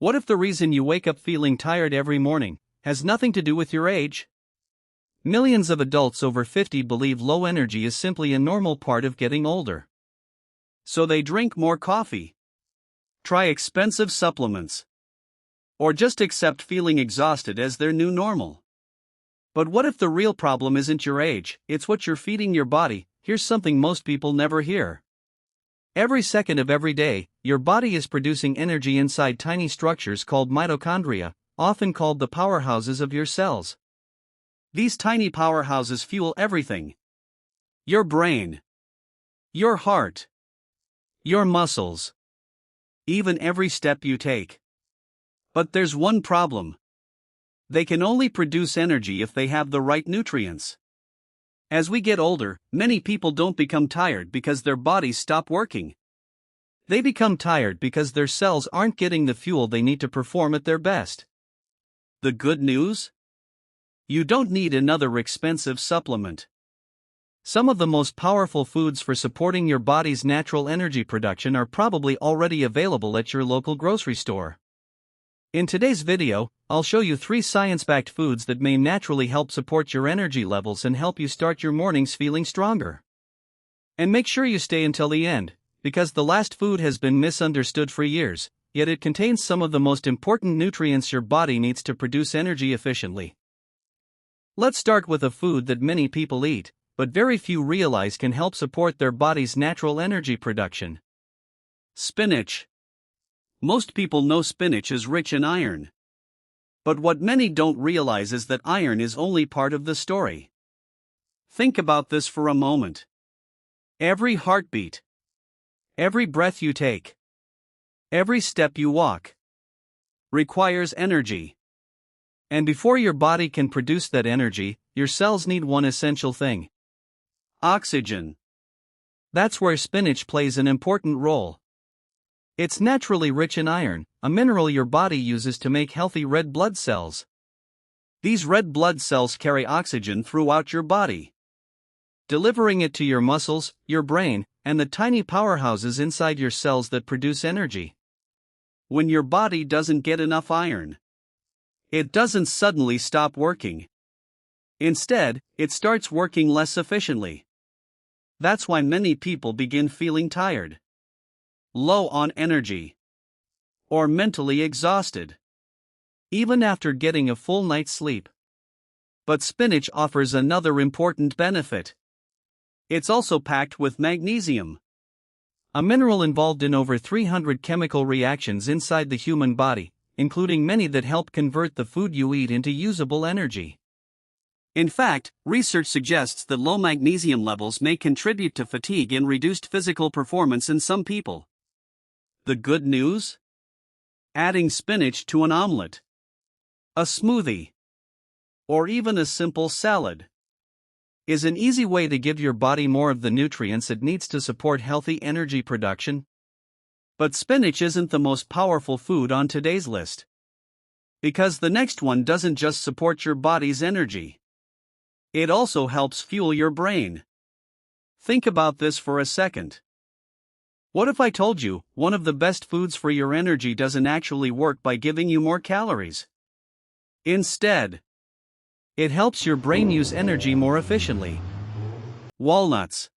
What if the reason you wake up feeling tired every morning has nothing to do with your age? Millions of adults over 50 believe low energy is simply a normal part of getting older. So they drink more coffee, try expensive supplements, or just accept feeling exhausted as their new normal. But what if the real problem isn't your age, it's what you're feeding your body? Here's something most people never hear. Every second of every day, your body is producing energy inside tiny structures called mitochondria, often called the powerhouses of your cells. These tiny powerhouses fuel everything: your brain, your heart, your muscles, even every step you take. But there's one problem. They can only produce energy if they have the right nutrients. As we get older, many people don't become tired because their bodies stop working. They become tired because their cells aren't getting the fuel they need to perform at their best. The good news? You don't need another expensive supplement. Some of the most powerful foods for supporting your body's natural energy production are probably already available at your local grocery store. In today's video, I'll show you 3 science-backed foods that may naturally help support your energy levels and help you start your mornings feeling stronger. And make sure you stay until the end, because the last food has been misunderstood for years, yet it contains some of the most important nutrients your body needs to produce energy efficiently. Let's start with a food that many people eat, but very few realize can help support their body's natural energy production. Spinach. Most people know spinach is rich in iron. But what many don't realize is that iron is only part of the story. Think about this for a moment. Every heartbeat, every breath you take, every step you walk requires energy. And before your body can produce that energy, your cells need one essential thing: oxygen. That's where spinach plays an important role. It's naturally rich in iron, a mineral your body uses to make healthy red blood cells. These red blood cells carry oxygen throughout your body, delivering it to your muscles, your brain, and the tiny powerhouses inside your cells that produce energy. When your body doesn't get enough iron, it doesn't suddenly stop working. Instead, it starts working less efficiently. That's why many people begin feeling tired, low on energy, or mentally exhausted, even after getting a full night's sleep. But spinach offers another important benefit. It's also packed with magnesium, a mineral involved in over 300 chemical reactions inside the human body, including many that help convert the food you eat into usable energy. In fact, research suggests that low magnesium levels may contribute to fatigue and reduced physical performance in some people. The good news? Adding spinach to an omelet, a smoothie, or even a simple salad is an easy way to give your body more of the nutrients it needs to support healthy energy production. But spinach isn't the most powerful food on today's list, because the next one doesn't just support your body's energy. It also helps fuel your brain. Think about this for a second. What if I told you one of the best foods for your energy doesn't actually work by giving you more calories? Instead, it helps your brain use energy more efficiently. Walnuts.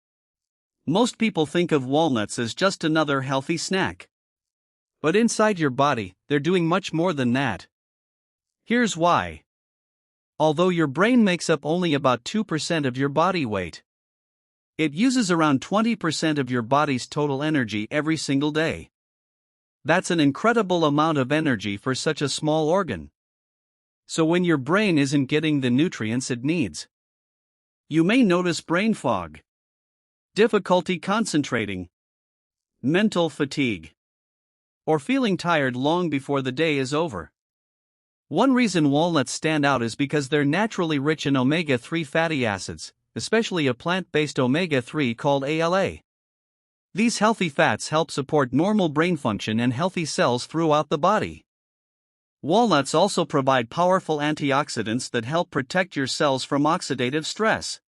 Most people think of walnuts as just another healthy snack. But inside your body, they're doing much more than that. Here's why. Although your brain makes up only about 2% of your body weight, it uses around 20% of your body's total energy every single day. That's an incredible amount of energy for such a small organ. So when your brain isn't getting the nutrients it needs, you may notice brain fog, difficulty concentrating, mental fatigue, or feeling tired long before the day is over. One reason walnuts stand out is because they're naturally rich in omega-3 fatty acids, especially a plant-based omega-3 called ALA. These healthy fats help support normal brain function and healthy cells throughout the body. Walnuts also provide powerful antioxidants that help protect your cells from oxidative stress,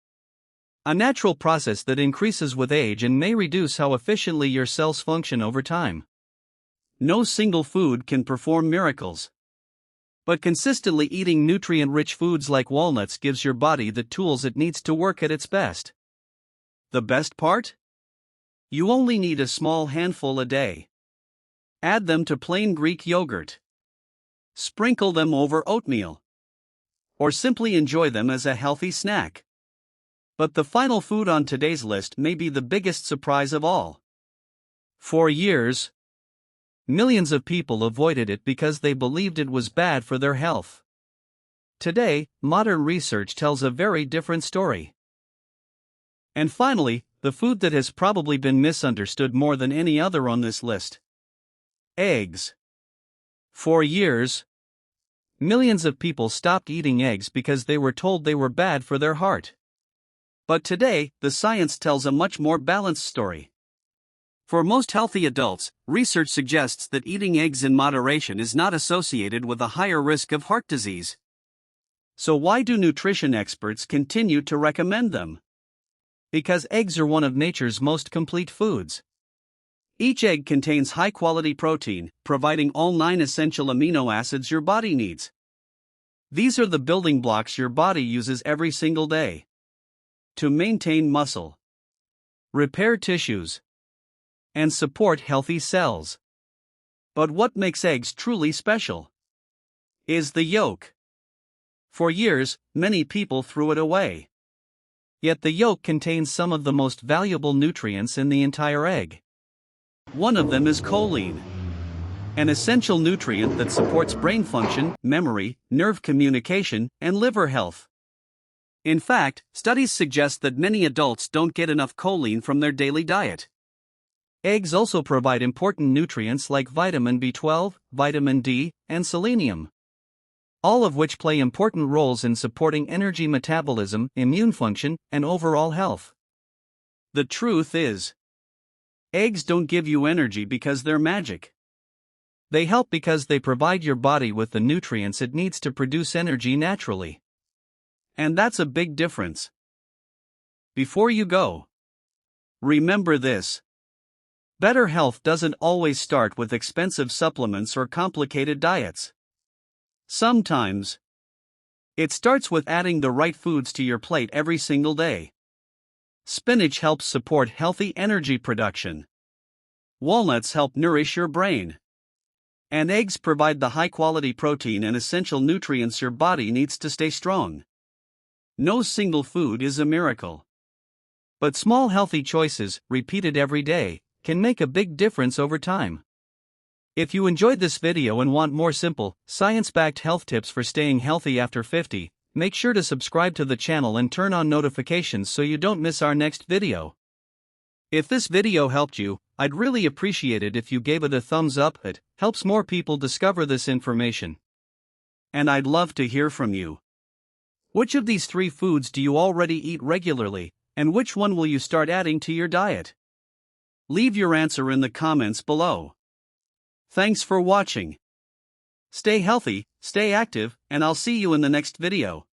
a natural process that increases with age and may reduce how efficiently your cells function over time. No single food can perform miracles. But consistently eating nutrient-rich foods like walnuts gives your body the tools it needs to work at its best. The best part? You only need a small handful a day. Add them to plain Greek yogurt. Sprinkle them over oatmeal. Or simply enjoy them as a healthy snack. But the final food on today's list may be the biggest surprise of all. For years, millions of people avoided it because they believed it was bad for their health. Today, modern research tells a very different story. And finally, the food that has probably been misunderstood more than any other on this list: eggs. For years, millions of people stopped eating eggs because they were told they were bad for their heart. But today, the science tells a much more balanced story. For most healthy adults, research suggests that eating eggs in moderation is not associated with a higher risk of heart disease. So why do nutrition experts continue to recommend them? Because eggs are one of nature's most complete foods. Each egg contains high-quality protein, providing all 9 essential amino acids your body needs. These are the building blocks your body uses every single day to maintain muscle, repair tissues, and support healthy cells. But what makes eggs truly special is the yolk. For years, many people threw it away. Yet the yolk contains some of the most valuable nutrients in the entire egg. One of them is choline, an essential nutrient that supports brain function, memory, nerve communication, and liver health. In fact, studies suggest that many adults don't get enough choline from their daily diet. Eggs also provide important nutrients like vitamin B12, vitamin D, and selenium, all of which play important roles in supporting energy metabolism, immune function, and overall health. The truth is, eggs don't give you energy because they're magic. They help because they provide your body with the nutrients it needs to produce energy naturally. And that's a big difference. Before you go, remember this: better health doesn't always start with expensive supplements or complicated diets. Sometimes, it starts with adding the right foods to your plate every single day. Spinach helps support healthy energy production. Walnuts help nourish your brain. And eggs provide the high-quality protein and essential nutrients your body needs to stay strong. No single food is a miracle. But small healthy choices, repeated every day, can make a big difference over time. If you enjoyed this video and want more simple, science-backed health tips for staying healthy after 50, make sure to subscribe to the channel and turn on notifications so you don't miss our next video. If this video helped you, I'd really appreciate it if you gave it a thumbs up. It helps more people discover this information. And I'd love to hear from you. Which of these 3 foods do you already eat regularly, and which one will you start adding to your diet? Leave your answer in the comments below. Thanks for watching. Stay healthy, stay active, and I'll see you in the next video.